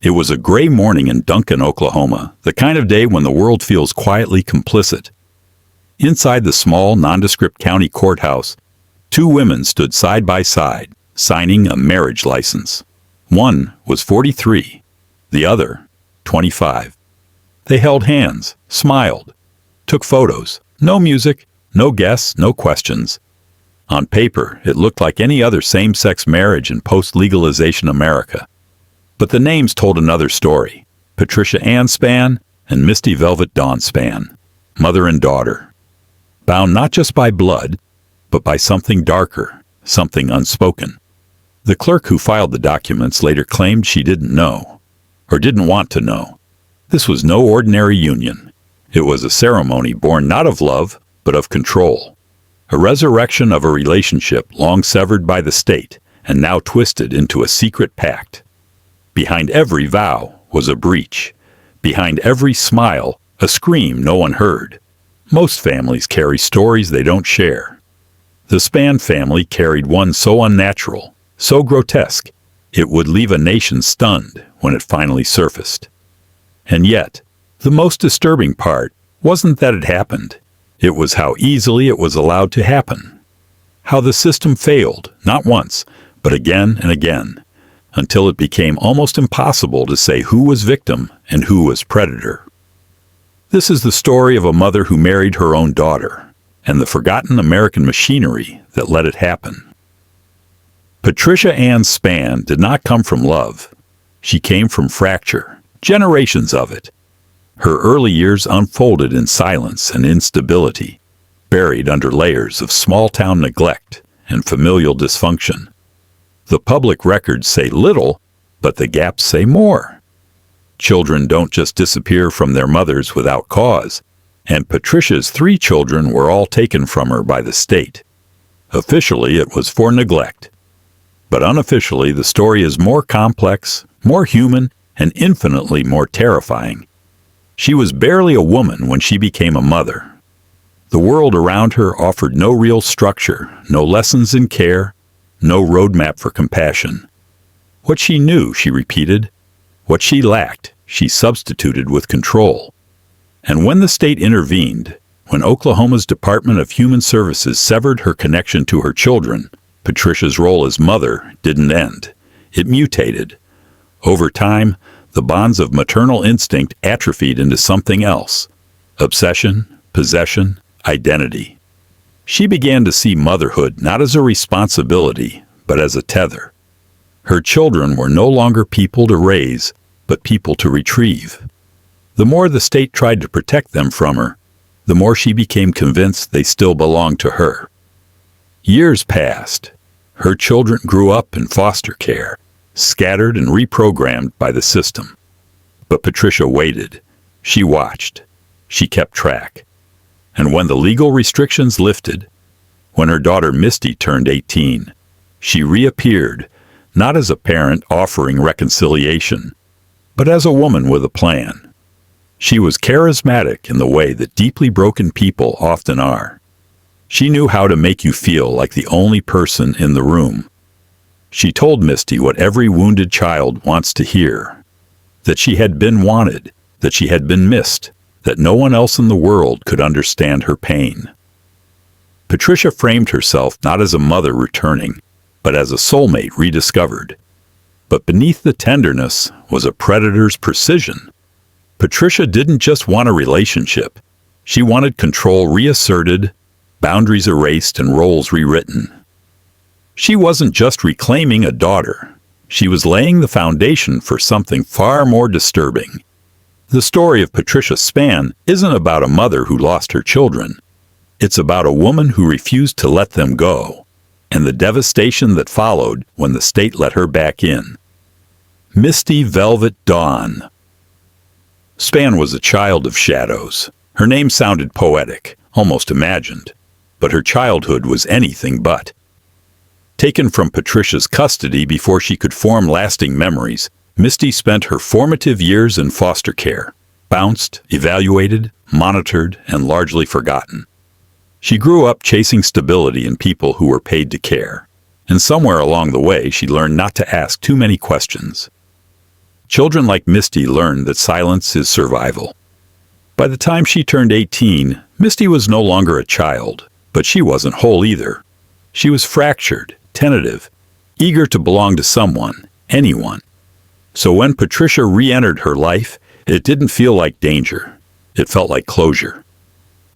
It was a gray morning in Duncan, Oklahoma, the kind of day when the world feels quietly complicit. Inside the small, nondescript county courthouse, two women stood side by side, signing a marriage license. One was 43, the other 25. They held hands, smiled, took photos. No music, no guests, no questions. On paper, it looked like any other same-sex marriage in post-legalization America. But the names told another story. Patricia Ann Spann and Misty Velvet Dawn Spann, mother and daughter. Bound not just by blood, but by something darker, something unspoken. The clerk who filed the documents later claimed she didn't know, or didn't want to know. This was no ordinary union. It was a ceremony born not of love, but of control. A resurrection of a relationship long severed by the state and now twisted into a secret pact. Behind every vow was a breach. Behind every smile, a scream no one heard. Most families carry stories they don't share. The Spann family carried one so unnatural, so grotesque, it would leave a nation stunned when it finally surfaced. And yet, the most disturbing part wasn't that it happened. It was how easily it was allowed to happen. How the system failed, not once, but again and again, until it became almost impossible to say who was victim and who was predator. This is the story of a mother who married her own daughter, and the forgotten American machinery that let it happen. Patricia Ann Spann did not come from love. She came from fracture, generations of it. Her early years unfolded in silence and instability, buried under layers of small-town neglect and familial dysfunction. The public records say little, but the gaps say more. Children don't just disappear from their mothers without cause, and Patricia's 3 children were all taken from her by the state. Officially, it was for neglect. But unofficially, the story is more complex, more human, and infinitely more terrifying. She was barely a woman when she became a mother. The world around her offered no real structure, no lessons in care, no roadmap for compassion. What she knew, she repeated. What she lacked, she substituted with control. And when the state intervened, when Oklahoma's Department of Human Services severed her connection to her children, Patricia's role as mother didn't end. It mutated. Over time, the bonds of maternal instinct atrophied into something else: obsession, possession, identity. She began to see motherhood not as a responsibility, but as a tether. Her children were no longer people to raise, but people to retrieve. The more the state tried to protect them from her, the more she became convinced they still belonged to her. Years passed. Her children grew up in foster care, scattered and reprogrammed by the system. But Patricia waited. She watched. She kept track. And when the legal restrictions lifted, when her daughter Misty turned 18, she reappeared, not as a parent offering reconciliation, but as a woman with a plan. She was charismatic in the way that deeply broken people often are. She knew how to make you feel like the only person in the room. She told Misty what every wounded child wants to hear: that she had been wanted, that she had been missed, that no one else in the world could understand her pain. Patricia framed herself not as a mother returning, but as a soulmate rediscovered. But beneath the tenderness was a predator's precision. Patricia didn't just want a relationship. She wanted control reasserted, boundaries erased, and roles rewritten. She wasn't just reclaiming a daughter. She was laying the foundation for something far more disturbing. The story of Patricia Spann isn't about a mother who lost her children. It's about a woman who refused to let them go, and the devastation that followed when the state let her back in. Misty Velvet Dawn. Spann was a child of shadows. Her name sounded poetic, almost imagined, but her childhood was anything but. Taken from Patricia's custody before she could form lasting memories, Misty spent her formative years in foster care, bounced, evaluated, monitored, and largely forgotten. She grew up chasing stability in people who were paid to care, and somewhere along the way she learned not to ask too many questions. Children like Misty learn that silence is survival. By the time she turned 18, Misty was no longer a child, but she wasn't whole either. She was fractured, tentative, eager to belong to someone, anyone. So when Patricia re-entered her life, it didn't feel like danger. It felt like closure.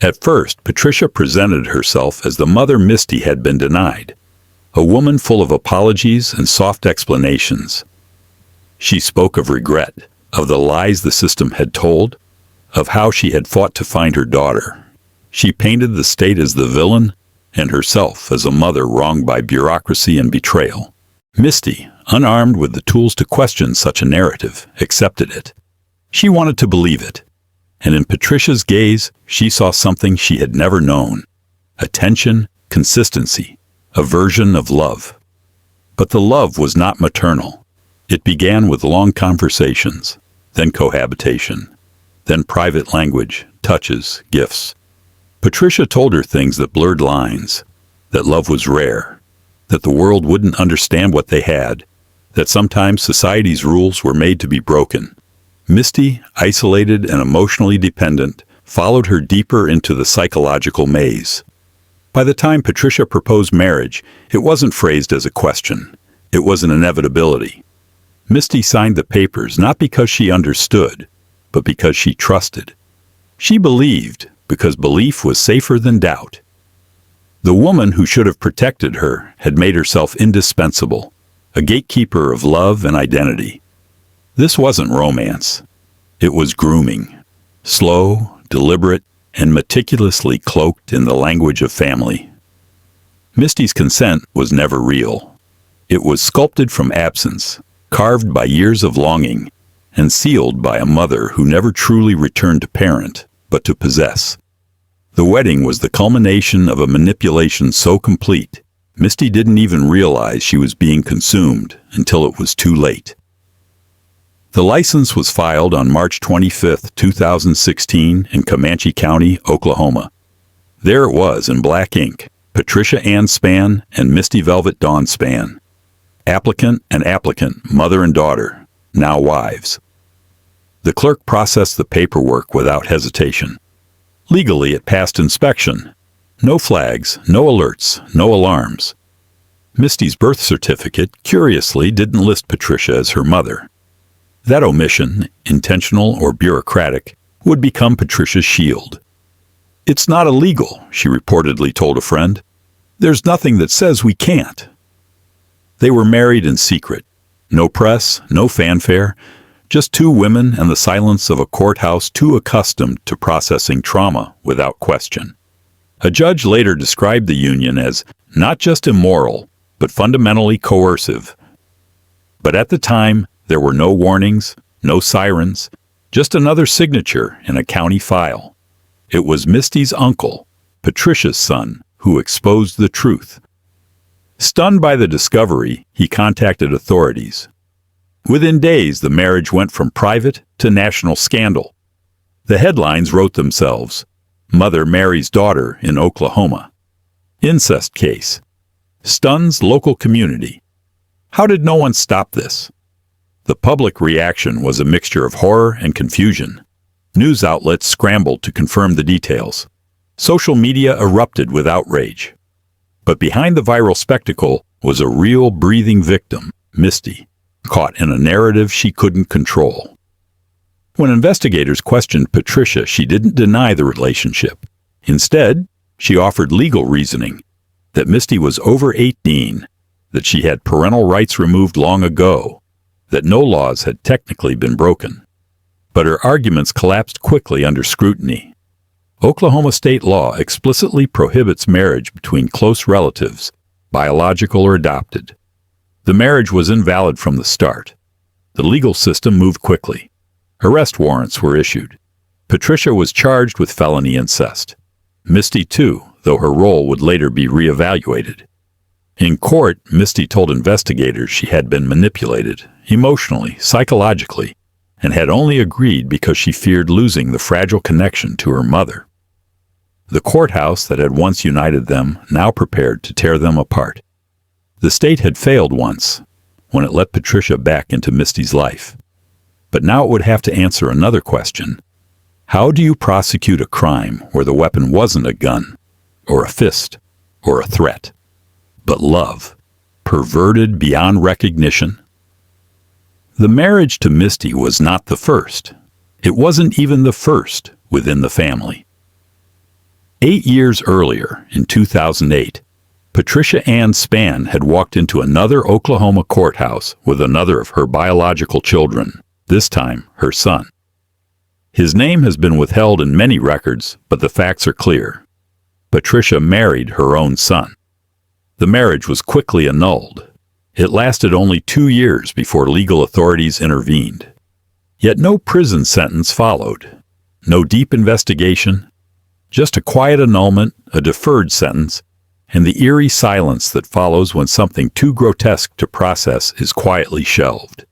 At first, Patricia presented herself as the mother Misty had been denied, a woman full of apologies and soft explanations. She spoke of regret, of the lies the system had told, of how she had fought to find her daughter. She painted the state as the villain and herself as a mother wronged by bureaucracy and betrayal. Misty, unarmed with the tools to question such a narrative, accepted it. She wanted to believe it. And in Patricia's gaze, she saw something she had never known: attention, consistency, a version of love. But the love was not maternal. It began with long conversations, then cohabitation, then private language, touches, gifts. Patricia told her things that blurred lines, that love was rare, that the world wouldn't understand what they had, that sometimes society's rules were made to be broken. Misty, isolated and emotionally dependent, followed her deeper into the psychological maze. By the time Patricia proposed marriage, it wasn't phrased as a question. It was an inevitability. Misty signed the papers not because she understood, but because she trusted. She believed, because belief was safer than doubt. The woman who should have protected her had made herself indispensable, a gatekeeper of love and identity. This wasn't romance. It was grooming, slow, deliberate, and meticulously cloaked in the language of family. Misty's consent was never real. It was sculpted from absence, carved by years of longing, and sealed by a mother who never truly returned to parent, but to possess. The wedding was the culmination of a manipulation so complete, Misty didn't even realize she was being consumed until it was too late. The license was filed on March 25, 2016 in Comanche County, Oklahoma. There it was in black ink: Patricia Ann Spann and Misty Velvet Dawn Spann. Applicant and applicant, mother and daughter, now wives. The clerk processed the paperwork without hesitation. Legally, it passed inspection. No flags, no alerts, no alarms. Misty's birth certificate, curiously, didn't list Patricia as her mother. That omission, intentional or bureaucratic, would become Patricia's shield. "It's not illegal," she reportedly told a friend. "There's nothing that says we can't." They were married in secret. No press, no fanfare, just two women and the silence of a courthouse too accustomed to processing trauma without question. A judge later described the union as not just immoral, but fundamentally coercive. But at the time, there were no warnings, no sirens, just another signature in a county file. It was Misty's uncle, Patricia's son, who exposed the truth. Stunned by the discovery, he contacted authorities. Within days, the marriage went from private to national scandal. The headlines wrote themselves: Mother marries daughter in Oklahoma. Incest case. Stuns local community. How did no one stop this? The public reaction was a mixture of horror and confusion. News outlets scrambled to confirm the details. Social media erupted with outrage. But behind the viral spectacle was a real breathing victim, Misty, caught in a narrative she couldn't control. When investigators questioned Patricia, she didn't deny the relationship. Instead, she offered legal reasoning: that Misty was over 18, that she had parental rights removed long ago, that no laws had technically been broken. But her arguments collapsed quickly under scrutiny. Oklahoma state law explicitly prohibits marriage between close relatives, biological or adopted. The marriage was invalid from the start. The legal system moved quickly. Arrest warrants were issued. Patricia was charged with felony incest. Misty too, though her role would later be reevaluated. In court, Misty told investigators she had been manipulated, emotionally, psychologically, and had only agreed because she feared losing the fragile connection to her mother. The courthouse that had once united them now prepared to tear them apart. The state had failed once, when it let Patricia back into Misty's life. But now it would have to answer another question. How do you prosecute a crime where the weapon wasn't a gun, or a fist, or a threat, but love, perverted beyond recognition? The marriage to Misty was not the first. It wasn't even the first within the family. 8 years earlier, in 2008, Patricia Ann Spann had walked into another Oklahoma courthouse with another of her biological children, this time her son. His name has been withheld in many records, but the facts are clear. Patricia married her own son. The marriage was quickly annulled. It lasted only 2 years before legal authorities intervened. Yet no prison sentence followed. No deep investigation. Just a quiet annulment, a deferred sentence, and the eerie silence that follows when something too grotesque to process is quietly shelved.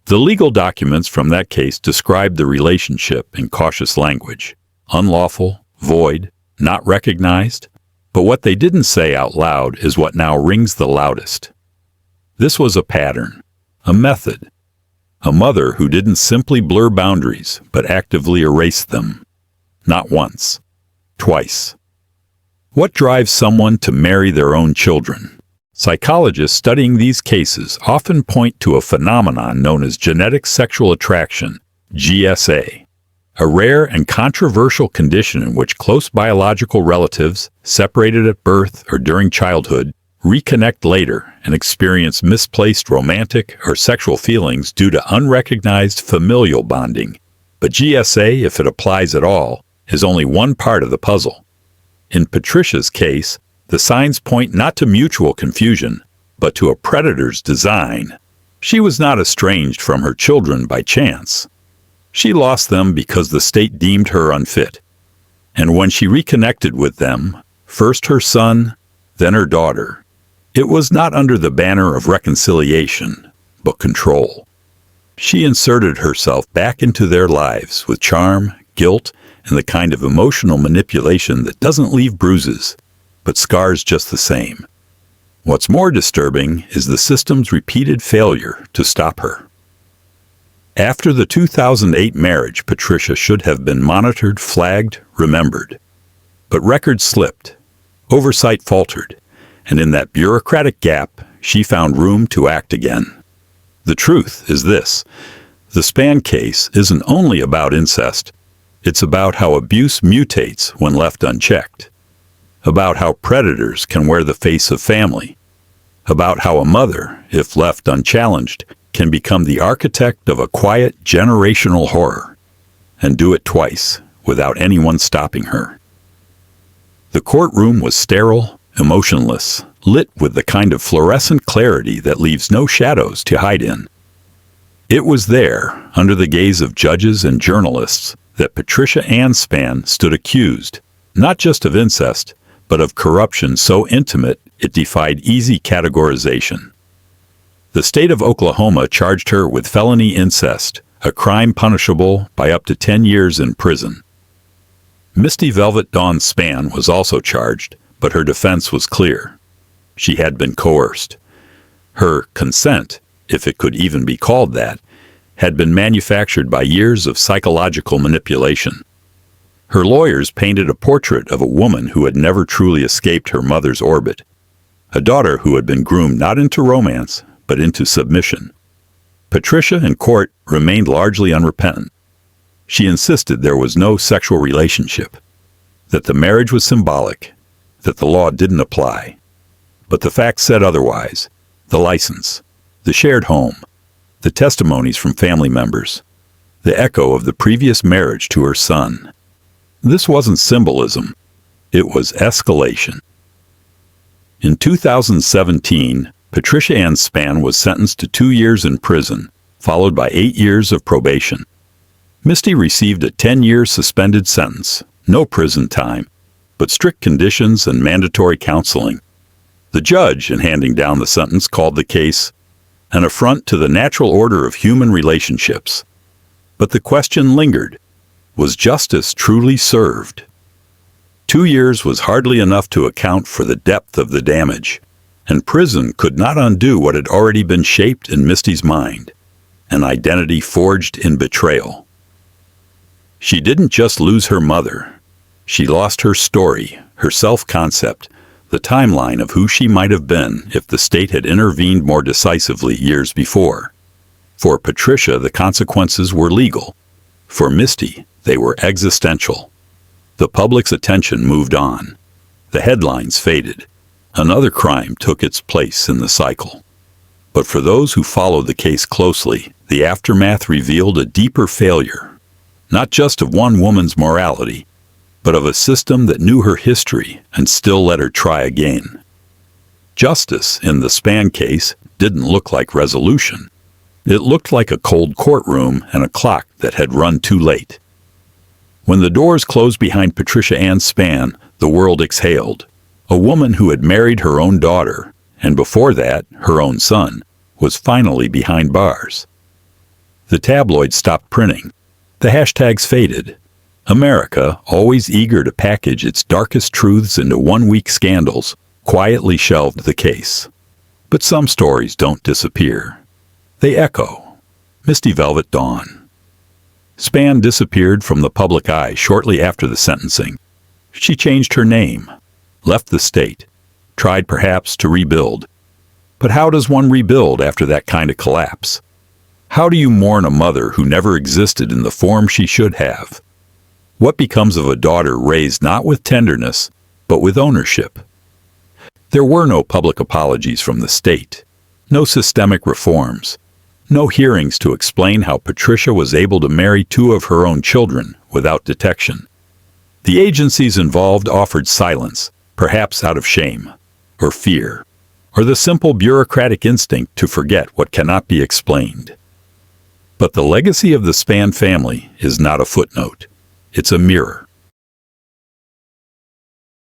The legal documents from that case describe the relationship in cautious language. Unlawful, void, not recognized. But what they didn't say out loud is what now rings the loudest. This was a pattern, a method. A mother who didn't simply blur boundaries, but actively erased them. Not once, twice. What drives someone to marry their own children? Psychologists studying these cases often point to a phenomenon known as genetic sexual attraction, GSA, a rare and controversial condition in which close biological relatives, separated at birth or during childhood, reconnect later and experience misplaced romantic or sexual feelings due to unrecognized familial bonding. But GSA, if it applies at all, is only one part of the puzzle. In Patricia's case, the signs point not to mutual confusion, but to a predator's design. She was not estranged from her children by chance. She lost them because the state deemed her unfit. And when she reconnected with them, first her son, then her daughter, it was not under the banner of reconciliation, but control. She inserted herself back into their lives with charm, guilt, and the kind of emotional manipulation that doesn't leave bruises, but scars just the same. What's more disturbing is the system's repeated failure to stop her. After the 2008 marriage, Patricia should have been monitored, flagged, remembered. But records slipped, oversight faltered, and in that bureaucratic gap, she found room to act again. The truth is this: the Spann case isn't only about incest, it's about how abuse mutates when left unchecked, about how predators can wear the face of family, about how a mother, if left unchallenged, can become the architect of a quiet generational horror, and do it twice without anyone stopping her. The courtroom was sterile, emotionless, lit with the kind of fluorescent clarity that leaves no shadows to hide in. It was there, under the gaze of judges and journalists, that Patricia Ann Spann stood accused, not just of incest, but of corruption so intimate it defied easy categorization. The state of Oklahoma charged her with felony incest, a crime punishable by up to 10 years in prison. Misty Velvet Dawn Spann was also charged, but her defense was clear. She had been coerced. Her consent, if it could even be called that, had been manufactured by years of psychological manipulation. Her lawyers painted a portrait of a woman who had never truly escaped her mother's orbit, a daughter who had been groomed not into romance, but into submission. Patricia in court remained largely unrepentant. She insisted there was no sexual relationship, that the marriage was symbolic, that the law didn't apply. But the facts said otherwise. The license, the shared home, the testimonies from family members, the echo of the previous marriage to her son. This wasn't symbolism. It was escalation. In 2017, Patricia Ann Spann was sentenced to 2 years in prison, followed by 8 years of probation. Misty received a 10-year suspended sentence, no prison time, but strict conditions and mandatory counseling. The judge, in handing down the sentence, called the case an affront to the natural order of human relationships. But the question lingered: was justice truly served? 2 years was hardly enough to account for the depth of the damage, and prison could not undo what had already been shaped in Misty's mind. an identity forged in betrayal. She didn't just lose her mother. She lost her story, her self-concept, the timeline of who she might have been if the state had intervened more decisively years before. For Patricia, the consequences were legal. For Misty, they were existential. The public's attention moved on. The headlines faded. Another crime took its place in the cycle. But for those who followed the case closely, the aftermath revealed a deeper failure, not just of one woman's morality, but of a system that knew her history and still let her try again. Justice in the Spann case didn't look like resolution. It looked like a cold courtroom and a clock that had run too late. When the doors closed behind Patricia Ann Spann, the world exhaled. A woman who had married her own daughter, and before that, her own son, was finally behind bars. The tabloids stopped printing. The hashtags faded. America, always eager to package its darkest truths into one-week scandals, quietly shelved the case. But some stories don't disappear. They echo. Misty Velvet Dawn. Spann disappeared from the public eye shortly after the sentencing. She changed her name, left the state, tried perhaps to rebuild. But how does one rebuild after that kind of collapse? How do you mourn a mother who never existed in the form she should have? What becomes of a daughter raised not with tenderness, but with ownership? There were no public apologies from the state, no systemic reforms, no hearings to explain how Patricia was able to marry two of her own children without detection. The agencies involved offered silence, perhaps out of shame, or fear, or the simple bureaucratic instinct to forget what cannot be explained. But the legacy of the Spann family is not a footnote. It's a mirror.